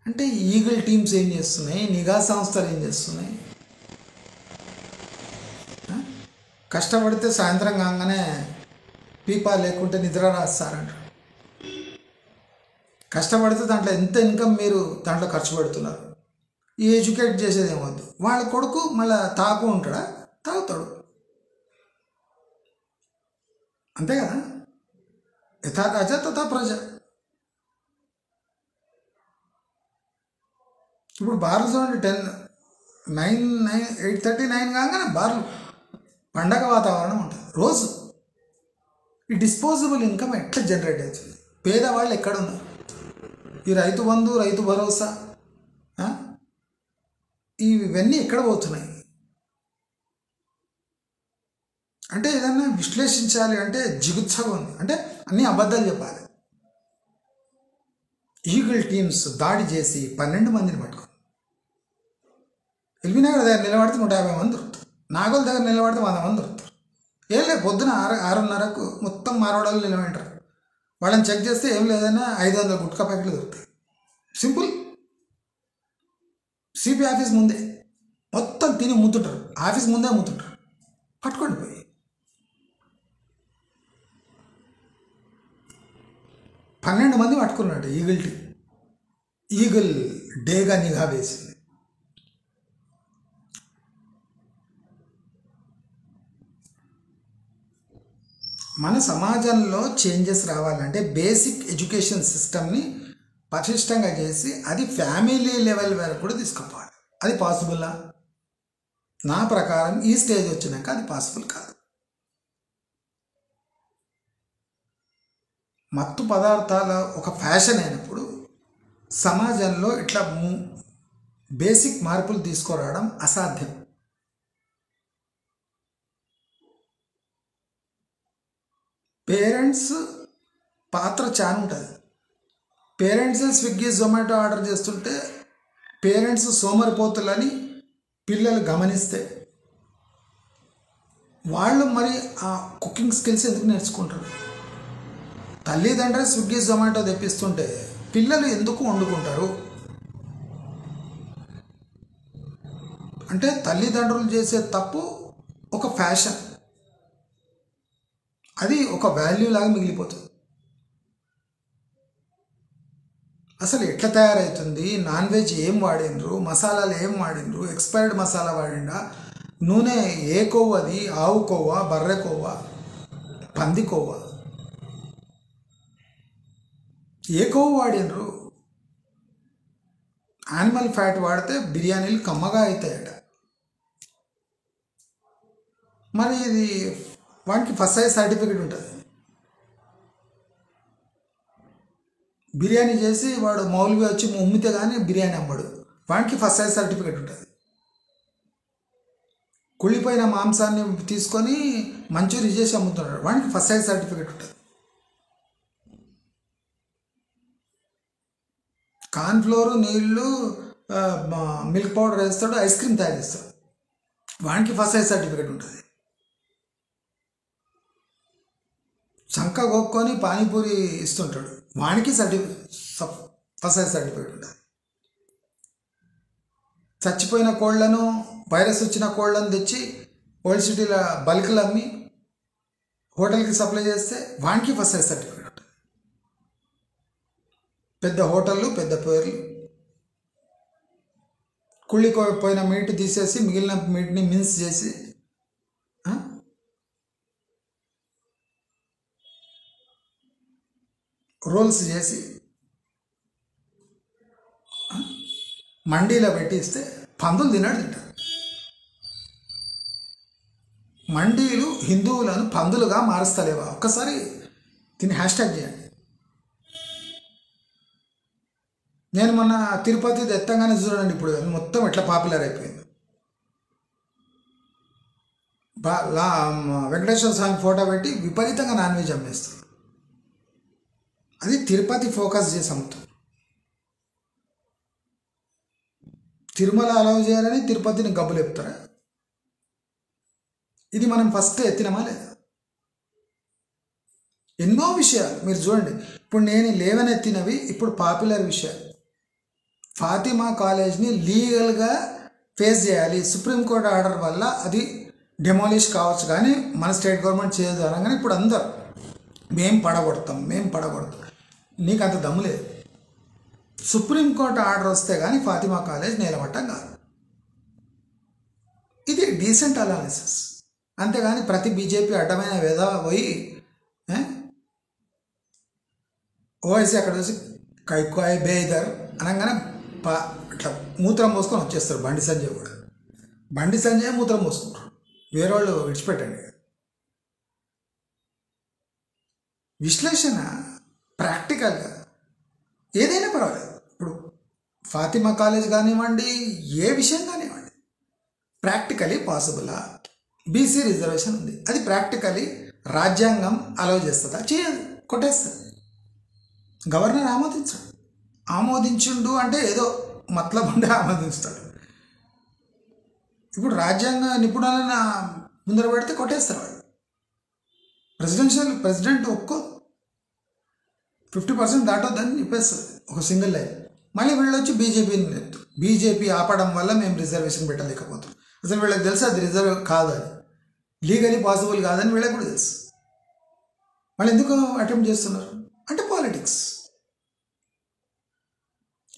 అంటే ఈగల్ టీమ్స్ ఏం చేస్తున్నాయి, నిఘా సంస్థలు ఏం చేస్తున్నాయి? కష్టపడితే సాయంత్రం కాగానే పీపా లేకుంటే నిద్ర రాస్తారంట. కష్టపడితే దాంట్లో ఎంత ఇన్కమ్ మీరు దాంట్లో ఖర్చు పెడుతున్నారు. ఈ ఎడ్యుకేట్ చేసేది ఏమవుద్దు. వాళ్ళ కొడుకు మళ్ళీ తాగు ఉంటాడా? తాగుతాడు. అంతే కదా. యథా రాజా తథా ప్రజ. ఇప్పుడు బార్లు చూడండి, 8:30-9 కాగానే బార్లు పండగ వాతావరణం ఉంటుంది రోజు. ఈ డిస్పోజబుల్ ఇన్కమ్ ఎట్లా జనరేట్ అవుతుంది? పేదవాళ్ళు ఎక్కడ ఉన్నారు? ఈ రైతు బంధు, రైతు భరోసా ఇవన్నీ ఎక్కడ పోతున్నాయి? అంటే ఏదన్నా విశ్లేషించాలి అంటే జిగుత్సగా ఉంది. అంటే అన్నీ అబద్ధాలు చెప్పాలి. ఈగల్ టీమ్స్ దాడి చేసి 12 మందిని పట్టుకుంది. ఎల్బీనగర్ దగ్గర నిలబడితే 150 మంది దొరుకుతారు. నాగోల్ దగ్గర నిలబడితే 100 మంది దొరుకుతారు. ఏం లేదు, పొద్దున 6:30కు మొత్తం మారవాడలు నిలబెంటారు. వాళ్ళని చెక్ చేస్తే ఏం లేదన్నా 500 గుట్కా ప్యాకెట్లు దొరుకుతాయి. సింపుల్. సిపి ఆఫీస్ ముందే మొత్తం తిని ముత్తుంటారు. ఆఫీస్ ముందే ముత్తుంటారు. పట్టుకోండి పోయి. పన్నెండు మంది పట్టుకున్నాడు ఈగల్ డేగా నిఘా వేసింది. మన సమాజంలో చేంజెస్ రావాలంటే బేసిక్ ఎడ్యుకేషన్ సిస్టమ్ని పటిష్టంగా చేసి అది ఫ్యామిలీ లెవెల్ వరకు కూడా తీసుకుపోవాలి. అది పాసిబుల్లా? నా ప్రకారం ఈ స్టేజ్ వచ్చినాక అది పాసిబుల్ కాదు. మత్తు పదార్థాల ఒక ఫ్యాషన్ అయినప్పుడు సమాజంలో ఇట్లా బేసిక్ మార్పులు తీసుకురావడం అసాధ్యం. పేరెంట్స్ పాత్ర చాలా ఉంటుంది. పేరెంట్స్ స్విగ్గీ జొమాటో ఆర్డర్ చేస్తుంటే పేరెంట్స్ సోమరిపోతులని పిల్లలు గమనిస్తే వాళ్ళు మరి ఆ కుకింగ్ స్కిల్స్ ఎందుకు నేర్చుకుంటారు? తల్లిదండ్రులు స్విగ్గీ జొమాటో తెప్పిస్తుంటే పిల్లలు ఎందుకు వండుకుంటారు? అంటే తల్లిదండ్రులు చేసే తప్పు ఒక ఫ్యాషన్, అది ఒక వాల్యూ లాగా మిగిలిపోతుంది. అసలు ఎట్లా తయారవుతుంది? నాన్ వెజ్ ఏం వాడినరు, మసాలాలు ఏం వాడినరు, ఎక్స్పైర్డ్ మసాలా వాడిండా, నూనె ఏ కొవ్వు, అది ఆవు కొవ్వ, బర్రె కొవ్వ, పంది కొవ్వ, ఏ కొవ్వు వాడినరు? యానిమల్ ఫ్యాట్ వాడితే బిర్యానీలు కమ్మగా అవుతాయట. మరి ఇది వానికి ఫస్ట్ సైజ్ సర్టిఫికేట్ ఉంటుంది. బిర్యానీ చేసి వాడు మౌల్వి వచ్చి ఉమ్మితే కానీ బిర్యానీ అమ్మడు. వానికి ఫస్ట్ సైజ్ సర్టిఫికేట్ ఉంటుంది. కుళ్ళిపోయిన మాంసాన్ని తీసుకొని మంచూరి చేసి అమ్ముతున్నాడు. వానికి ఫస్ట్ సైజ్ సర్టిఫికేట్ ఉంటుంది. కార్న్ఫ్లోరు, నీళ్ళు, మిల్క్ పౌడర్ వేస్తాడు, ఐస్ క్రీమ్ తయారు చేస్తాడు. వానికి ఫస్ట్ సైజ్ సర్టిఫికేట్ ఉంటుంది. చంక గోక్కొని పానీపూరి ఇస్తుంటాడు, వానికి ఫస్ట్ సైజ్ సర్టిఫికేట్ ఉంటుంది. చచ్చిపోయిన కోళ్లను, వైరస్ వచ్చిన కోళ్లను తెచ్చి ఓల్డ్ సిటీలో బల్క్లు అమ్మి హోటల్కి సప్లై చేస్తే వానికి ఫస్ట్ సర్టిఫికేట్ ఉంటుంది. పెద్ద హోటళ్ళు, పెద్ద పేర్లు. కుళ్ళిపోయిన మీట్ తీసేసి మిగిలిన మీట్ని మిన్స్ చేసి రోల్స్ చేసి మండీలో పెట్టి ఇస్తే పందులు తింటారు. మండీలు హిందువులను పందులుగా మారుస్తలేవా? ఒక్కసారి దీన్ని హ్యాష్ట్యాగ్ చేయండి. నేను మొన్న తిరుపతి ఎత్తంగానే చూడండి, ఇప్పుడు మొత్తం ఎట్లా పాపులర్ అయిపోయింది. వెంకటేశ్వర స్వామి ఫోటో పెట్టి విపరీతంగా నాన్ వెజ్ అమ్మేస్తారు. అది తిరుపతి ఫోకస్ చేసి అమ్ముతారు. తిరుమల అలౌ చేయాలని తిరుపతిని గబ్బులు చెప్తారా? ఇది మనం ఫస్ట్ ఎత్తినమా లేదా? ఎన్నో విషయాలు మీరు చూడండి. ఇప్పుడు నేను లేవనెత్తినవి ఇప్పుడు పాపులర్ విషయాలు. ఫాతిమా కాలేజ్ని లీగల్గా ఫేస్ చేయాలి. సుప్రీంకోర్టు ఆర్డర్ వల్ల అది డెమాలిష్ కావచ్చు, కానీ మన స్టేట్ గవర్నమెంట్ చేయదు అనగానే ఇప్పుడు అందరు మేము పడగొడతాం. నీకు అంత దమ్ము లేదు. సుప్రీంకోర్టు ఆర్డర్ వస్తే కానీ ఫాతిమా కాలేజ్ నిలబట్టం కాదు. ఇది డీసెంట్ అనాలిసిస్. అంతేగాని ప్రతి బీజేపీ అడ్డమైన వేద పోయి ఓవైసీ అక్కడ చూసి కైకాయ్ బేదర్ అనగానే ఇట్లా మూత్రం పోసుకొని వచ్చేస్తారు. బండి సంజయ్ కూడా, బండి సంజయ్ మూత్రం పోసుకుంటారు. వేరే వాళ్ళు విడిచిపెట్టండి. విశ్లేషణ ప్రాక్టికల్గా ఏదైనా పర్వాలేదు. ఇప్పుడు ఫాతిమా కాలేజ్ కానివ్వండి, ఏ విషయం కానివ్వండి, ప్రాక్టికలీ పాసిబులా? బీసీ రిజర్వేషన్ ఉంది, అది ప్రాక్టికలీ రాజ్యాంగం అలౌ చేస్తుందా? చేయదు, కొట్టేస్తుంది. గవర్నర్ ఆమోదించాడు. ఆమోదించుండు అంటే ఏదో మతలబ్ ఉండే ఆమోదిస్తాడు. ఇప్పుడు రాజ్యాంగ నిపుణులను ముందర పెడితే కొట్టేస్తారు వాళ్ళు. ప్రెసిడెంట్ ఒక్కో 50% దాటొద్దని చెప్పేస్తుంది ఒక సింగిల్ లైన్. మళ్ళీ వీళ్ళు వచ్చి బీజేపీని చెప్తారు. బీజేపీ ఆపడం వల్ల మేము రిజర్వేషన్ పెట్టలేకపోతాం. అసలు వీళ్ళకి తెలుసు అది రిజర్వ్ కాదని, లీగలీ పాసిబుల్ కాదని వీళ్ళకి కూడా తెలుసు. మళ్ళీ ఎందుకు అటెంప్ట్ చేస్తున్నారు అంటే పాలిటిక్స్.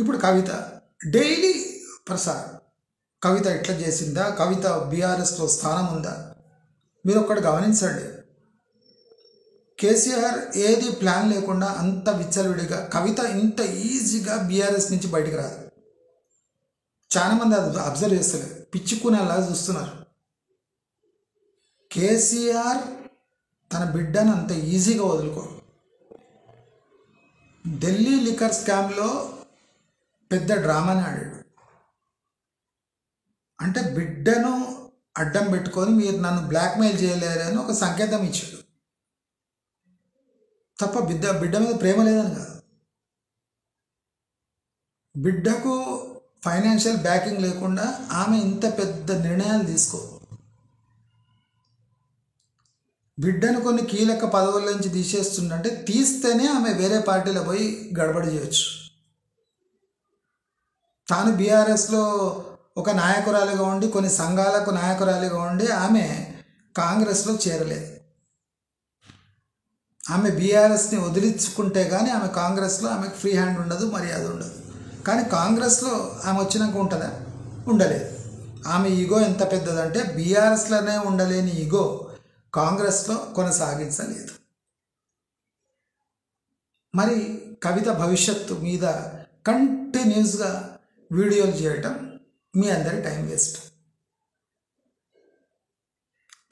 ఇప్పుడు కవిత డైలీ ప్రసారం. కవిత ఎట్లా చేసిందా? కవిత బీఆర్ఎస్లో స్థానం ఉందా? మీరు ఒక్కటి గమనించండి. కేసీఆర్ ఏది ప్లాన్ లేకుండా అంత విచ్చలవిడిగా, కవిత ఇంత ఈజీగా బీఆర్ఎస్ నుంచి బయటికి రాదు. చాలామంది అది అబ్జర్వ్ చేస్తలేదు, పిచ్చుకునేలా చూస్తున్నారు. కేసీఆర్ తన బిడ్డను అంత ఈజీగా వదులుకోడు. ఢిల్లీ లిక్కర్ స్కామ్లో పెద్ద డ్రామాని ఆడాడు. అంటే బిడ్డను అడ్డం పెట్టుకొని మీరు నన్ను బ్లాక్మెయిల్ చేయలేరని ఒక సంకేతం ఇచ్చాడు తప్ప బిడ్డ మీద ప్రేమ లేదని కాదు. బిడ్డకు ఫైనాన్షియల్ బ్యాకింగ్ లేకుండా ఆమె ఇంత పెద్ద నిర్ణయాలు తీసుకో. బిడ్డను కొన్ని కీలక పదవుల నుంచి తీసేస్తుందంటే తీస్తేనే ఆమె వేరే పార్టీలో పోయి గడబడి చేయొచ్చు. తాను బీఆర్ఎస్లో ఒక నాయకురాలిగా ఉండి, కొన్ని సంఘాలకు నాయకురాలిగా ఉండి ఆమె కాంగ్రెస్లో చేరలేదు. ఆమె బీఆర్ఎస్ని వదిలించుకుంటే కానీ ఆమె కాంగ్రెస్లో ఆమెకు ఫ్రీ హ్యాండ్ ఉండదు, మర్యాద ఉండదు. కానీ కాంగ్రెస్లో ఆమె వచ్చినాక ఉంటుందా? ఉండలేదు. ఆమె ఈగో ఎంత పెద్దదంటే బీఆర్ఎస్లోనే ఉండలేని ఈగో కాంగ్రెస్లో కొనసాగించలేదు. మరి కవిత భవిష్యత్తు మీద కంటిన్యూస్గా వీడియోలు చేయటం మీ అందరి టైం వేస్ట్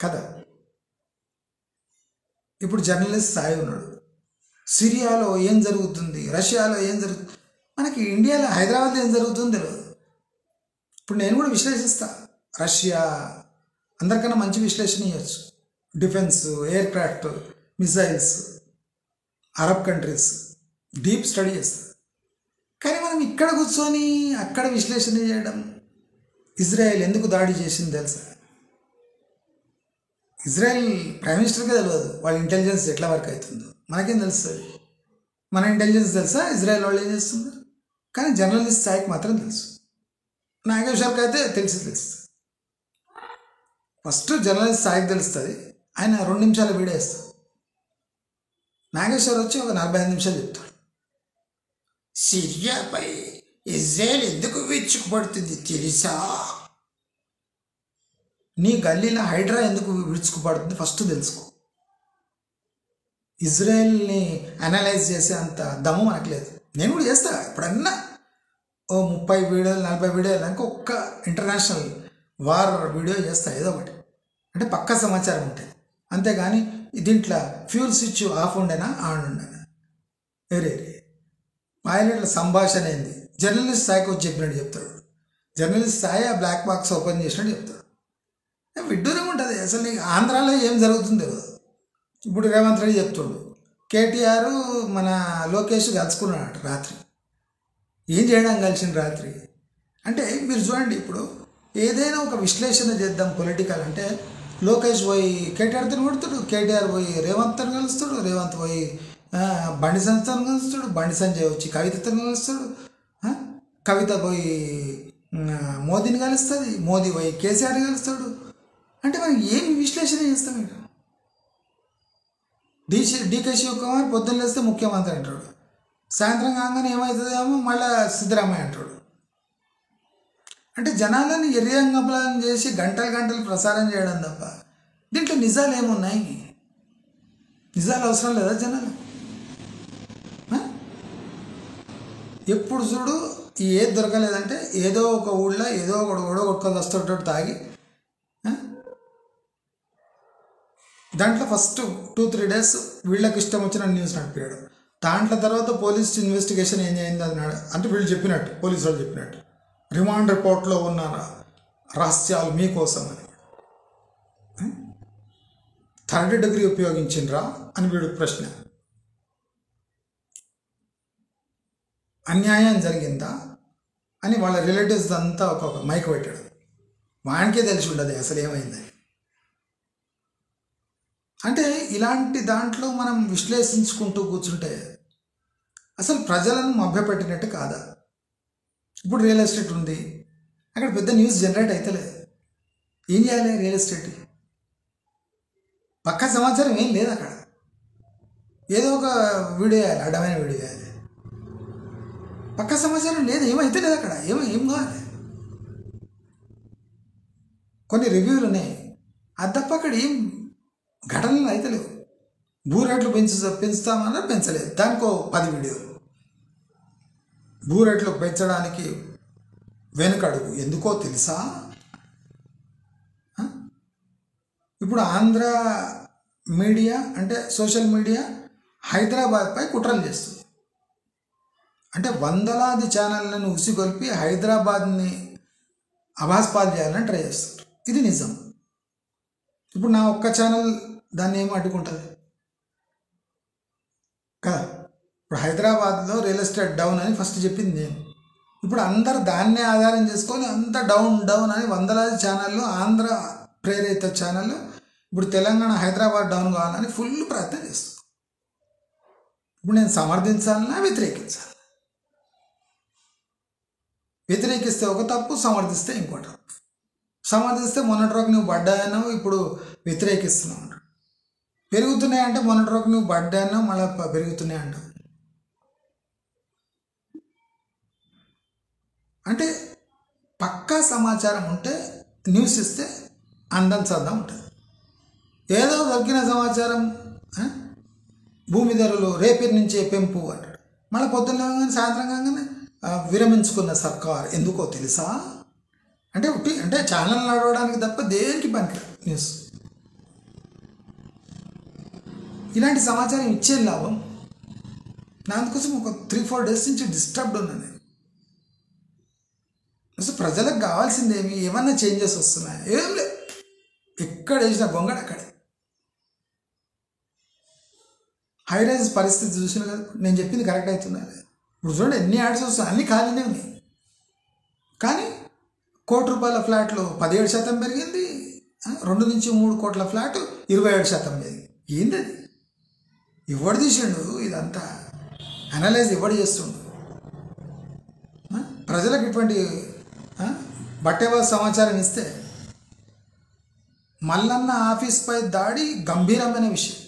కదా. ఇప్పుడు జర్నలిస్ట్ సాయి ఉన్నాడు. సిరియాలో ఏం జరుగుతుంది, రష్యాలో ఏం జరుగుతుంది, మనకి ఇండియాలో హైదరాబాద్లో ఏం జరుగుతుందో తెలియదు. ఇప్పుడు నేను కూడా విశ్లేషిస్తా. రష్యా అందరికన్నా మంచి విశ్లేషణ ఇవ్వచ్చు. Defence, air craft, missiles, Arab countries deep study చేస్తారు. కానీ మనం ఇక్కడ కూర్చొని అక్కడ విశ్లేషణ చేయడం. ఇజ్రాయెల్ ఎందుకు దాడి చేసింది తెలుసా? ఇజ్రాయెల్ ప్రైమ్ మినిస్టర్కే తెలియదు వాళ్ళ ఇంటెలిజెన్స్ ఎట్లా వర్క్ అవుతుందో. మనకేం తెలుస్తుంది? మన ఇంటెలిజెన్స్ తెలుసా ఇజ్రాయెల్ వాళ్ళు ఏం చేస్తుందో? కానీ జర్నలిస్ట్ స్థాయికి మాత్రం తెలుసు. నాగేశ్వర్కి అయితే తెలుస్తుంది. ఫస్ట్ జర్నలిస్ట్ స్థాయికి తెలుస్తుంది. ఆయన 2 నిమిషాలు వీడియో వేస్తాడు. నాగేశ్వర్ వచ్చి ఒక 45 నిమిషాలు చెప్తాడు. సిరియాపై ఇజ్రాయెల్ ఎందుకు విరుచుకుపడుతుంది తెలుసా? నీ గల్లీలో హైడ్రా ఎందుకు విరుచుకుపడుతుంది ఫస్ట్ తెలుసుకో. ఇజ్రాయెల్ని అనలైజ్ చేసే అంత దమ్ము మనకు లేదు. నేను కూడా చేస్తా. ఎప్పుడన్నా ఓ 30 వీడియోలు 40 వీడియోలు ఇంకా ఒక్క ఇంటర్నేషనల్ వార్ వీడియో చేస్తా, ఏదో ఒకటి. అంటే పక్కా సమాచారం ఉంటుంది. అంతేగాని దీంట్లో ఫ్యూల్ స్విచ్ ఆఫ్ ఉండేనా ఆన్ ఉండేనా వేరే పైలట్ల సంభాషణ ఏంది, జర్నలిస్ట్ స్థాయికి వచ్చి చెప్పినట్టు చెప్తాడు. జర్నలిస్ట్ స్థాయి ఆ బ్లాక్ బాక్స్ ఓపెన్ చేసినట్టు చెప్తాడు. విడ్డూరం ఉంటుంది. అసలు నీకు ఆంధ్రాలో ఏం జరుగుతుందో తెలియదు. ఇప్పుడు రేవంత్ రెడ్డి చెప్తాడు, కేటీఆర్ మన లోకేష్ కలుసుకున్నాడు రాత్రి. ఏం చేయడం కలిసిన రాత్రి అంటే మీరు చూడండి. ఇప్పుడు ఏదైనా ఒక విశ్లేషణ చేద్దాం పొలిటికల్ అంటే, లోకేష్ పోయి కేటీఆర్తో కొడుతాడు, కేటీఆర్ పోయి రేవంత్తో కలుస్తాడు, రేవంత్ పోయి బండి సంజయ్తో కలుస్తాడు, బండి సంజయ్ వచ్చి కవితతో కలుస్తాడు, కవిత పోయి మోదీని కలుస్తుంది, మోదీ పోయి కేసీఆర్ కలుస్తాడు. అంటే మనం ఏమి విశ్లేషణ చేస్తాం ఇక్కడ? డీకే శివకుమార్ పొద్దున్న లేస్తే ముఖ్యమంత్రి అంటాడు, సాయంత్రం కాగానే ఏమవుతుందేమో మళ్ళీ సిద్ధరామయ్య అంటాడు. అంటే జనాలను ఎర్రంగప్లం చేసి గంటలు గంటలు ప్రసారం చేయడం తప్ప దీంట్లో నిజాలు ఏమున్నాయి? నిజాలు అవసరం లేదా జనాలు? ఎప్పుడు చూడు ఏది దొరకలేదంటే ఏదో ఒక ఊళ్ళో ఏదో ఒకడు కూడా కొట్టుకొని వస్తుంటాడు తాగి. దాంట్లో ఫస్ట్ 2-3 డేస్ వీళ్ళకి ఇష్టం వచ్చిన న్యూస్ నడిపాడు. దాంట్లో తర్వాత పోలీస్ ఇన్వెస్టిగేషన్ ఏం చేయింది అన్నాడు. అంటే వీళ్ళు చెప్పినట్టు, పోలీసు వాళ్ళు చెప్పినట్టు, రిమాండ్ రిపోర్ట్లో ఉన్న రహస్యాలు మీకోసం అని. 3rd డిగ్రీ ఉపయోగించిండ్రా అని వీడు ప్రశ్న. అన్యాయం జరిగిందా అని వాళ్ళ రిలేటివ్స్ అంతా ఒక మైక్ పెట్టాడు. వానికే తెలిసి ఉండదు అసలు ఏమైందని. అంటే ఇలాంటి దాంట్లో మనం విశ్లేషించుకుంటూ కూర్చుంటే అసలు ప్రజలను మభ్యపెట్టినట్టు కాదా? ఇప్పుడు రియల్ ఎస్టేట్ ఉంది, అక్కడ పెద్ద న్యూస్ జనరేట్ అవుతలేదు. ఏం చేయాలి? రియల్ ఎస్టేట్ పక్కా సమాచారం ఏం లేదు అక్కడ. ఏదో ఒక వీడియో వేయాలి, అడ్డమైన వీడియో వేయాలి. పక్కా సమాచారం లేదు, ఏమైతే లేదు అక్కడ. ఏం కావాలి? కొన్ని రివ్యూలు ఉన్నాయి, అది తప్ప అక్కడ ఏం ఘటనలు అయితే లేవు. భూ రేట్లు పెంచుతామన్నా పెంచలేదు, దానికో 10 వీడియోలు. భూ రేట్లు పెంచడానికి వెనుకడుగు ఎందుకో తెలుసా? ఇప్పుడు ఆంధ్ర మీడియా అంటే సోషల్ మీడియా హైదరాబాద్పై కుట్రలు చేస్తుంది. అంటే వందలాది ఛానళ్ళను ఉసిగొల్పి హైదరాబాద్ని అభాస్పాలు చేయాలని ట్రై చేస్తారు. ఇది నిజం. ఇప్పుడు నా ఒక్క ఛానల్ దాన్ని ఏమో అడ్డుకుంటుంది కదా. ఇప్పుడు హైదరాబాద్లో రియల్ ఎస్టేట్ డౌన్ అని ఫస్ట్ చెప్పింది నేను. ఇప్పుడు అందరు దాన్నే ఆధారం చేసుకొని అంత డౌన్ అని వందలాది ఛానళ్ళు, ఆంధ్ర ప్రేరిత ఛానళ్ళు ఇప్పుడు తెలంగాణ హైదరాబాద్ డౌన్ కావాలని ఫుల్ ప్రయత్నం చేస్తుంది. ఇప్పుడు నేను సమర్థించాలన్నా వ్యతిరేకించాలి? వ్యతిరేకిస్తే ఒక తప్పు, సమర్థిస్తే ఇంకో తప్పు. సమర్థిస్తే మొన్నటి రోజు నువ్వు పడ్డాయనో ఇప్పుడు వ్యతిరేకిస్తున్నావు అంటాడు. పెరుగుతున్నాయంటే మొన్నటి రోజు నువ్వు పడ్డానో మళ్ళీ పెరుగుతున్నాయి అంటావు. అంటే పక్కా సమాచారం ఉంటే న్యూస్ ఇస్తే అందం చందం ఉంటుంది. ఏదో దొరికిన సమాచారం, భూమి ధరలు రేపటి నుంచే పెంపు అంటాడు. మళ్ళీ పొద్దున్న కానీ సాయంత్రం కాగానే విరమించుకున్న సర్కార్ ఎందుకో తెలుసా? అంటే ఛానల్ నడవడానికి తప్ప దేనికి పనికిరాదు న్యూస్. ఇలాంటి సమాచారం ఇచ్చే లాభం. దానికోసం ఒక 3-4 డేస్ నుంచి డిస్టర్బ్డ్ ఉన్నాను నేను. అసలు ప్రజలకు కావాల్సిందేమి? ఏమన్నా చేంజెస్ వస్తున్నాయి? ఏం లేదు. ఎక్కడ వేసిన గొంగడ అక్కడే. హైరైజ్ పరిస్థితి చూసిన కదా, నేను చెప్పింది కరెక్ట్ అవుతుందా? ఇప్పుడు చూడండి ఎన్ని యాడ్స్ వస్తాయి, అన్నీ ఖాళీనే ఉన్నాయి. కానీ ₹1,00,00,000 ఫ్లాట్లు 17% పెరిగింది, 2 నుంచి 3 కోట్ల ఫ్లాట్ 27% పెరిగింది. ఏంది అది? ఎవడు తీసిండు ఇదంతా? అనలైజ్ ఎవడు చేస్తుండు? ప్రజలకు ఇటువంటి బట్టేవారు సమాచారం ఇస్తే మల్లన్న ఆఫీస్పై దాడి గంభీరమైన విషయం.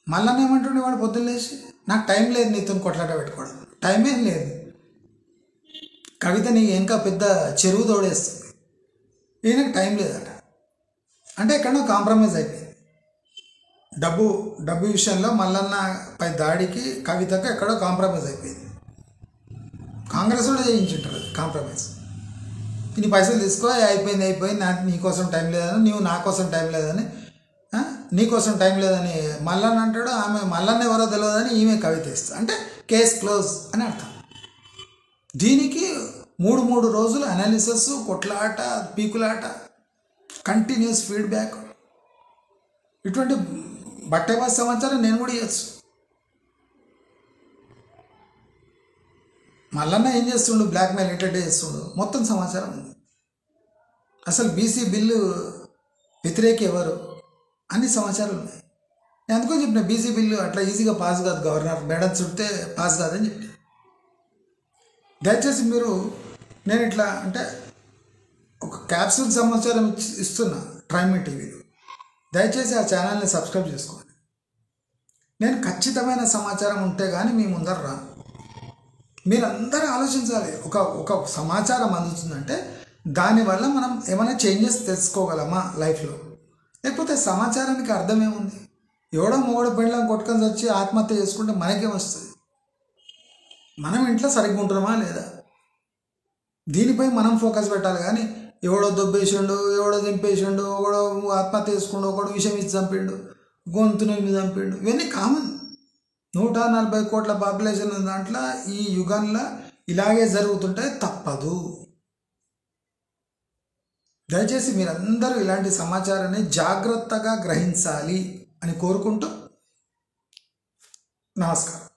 మల్లన్న ఏమంటుండే వాడు పొద్దున్న లేచి, నాకు టైం లేదు నీతో కొట్లాట పెట్టుకోవడం, టైం ఏం లేదు, కవిత నీ ఇంకా పెద్ద చెరువు తోడేస్తుంది, ఈయనకు టైం లేదట. అంటే ఎక్కడో కాంప్రమైజ్ అయిపోయింది. డబ్బు విషయంలో మల్లన్నపై దాడికి కవితకు ఎక్కడో కాంప్రమైజ్ అయిపోయింది. కాంగ్రెస్ కూడా చేయించుంటారు అది కాంప్రమైజ్. నీ పైసలు తీసుకో, అయిపోయింది, నాకు నీకోసం టైం లేదని, నీవు నా కోసం టైం లేదని, నీకోసం టైం లేదని మల్లన్న అంటాడు. ఆమె మల్లన్న ఎవరో తెలియదని ఈమె కవిత ఇస్తుంది. అంటే కేస్ క్లోజ్ అని అర్థం. దీనికి 3 రోజులు అనాలిసిస్, కొట్లాట, పీకులాట, కంటిన్యూస్ ఫీడ్బ్యాక్. ఇటువంటి బట్టేవారి సమాచారం నేను కూడా ఇవ్వచ్చు. మల్లన్న ఏం చేస్తుండు, బ్లాక్మెయిల్ ఎట్లా చేస్తుండు, మొత్తం సమాచారం ఉంది. అసలు బీసీ బిల్లు వ్యతిరేకి ఎవరు అన్ని సమాచారాలు ఉన్నాయి. నేను అందుకో చెప్పిన బీసీ బిల్లు అట్లా ఈజీగా పాస్ కాదు, గవర్నర్ మేడం చుడితే పాస్ కాదని చెప్పి. దయచేసి మీరు, నేను ఇట్లా అంటే ఒక క్యాప్సూల్ సమాచారం ఇస్తున్నా ట్రైమ్ టీవీలో, దయచేసి ఆ ఛానల్ని సబ్స్క్రైబ్ చేసుకోండి. నేను ఖచ్చితమైన సమాచారం ఉంటే కానీ మీ ముందర రాను. మీరందరూ ఆలోచించాలి. ఒక సమాచారం అందుతుందంటే దానివల్ల మనం ఏమైనా చేంజెస్ తెచ్చుకోగలమా లైఫ్లో, లేకపోతే సమాచారానికి అర్థమేముంది? ఎవడో మొగడో పెళ్ళం కొట్టుకొని వచ్చి ఆత్మహత్య చేసుకుంటే మనకేం వస్తుంది? మనం ఇంట్లో సరిగ్గా ఉంటున్నామా లేదా, దీనిపై మనం ఫోకస్ పెట్టాలి. కానీ ఎవడో దొబ్బేసిండు, ఎవడో దింపేసిండు, ఒకడో ఆత్మహత్య చేసుకుండు, ఒకడు విషయం ఇచ్చి చంపిండు, గొంతుని మీద చంపిండు, ఇవన్నీ కామన్. 140 కోట్ల పాపులేషన్ దాంట్లో ఈ యుగంలో ఇలాగే జరుగుతుంటే తప్పదు. దయచేసి మీరందరూ ఇలాంటి సమాచారాన్ని జాగ్రత్తగా గ్రహించాలి అని కోరుకుంటూ నమస్కారం.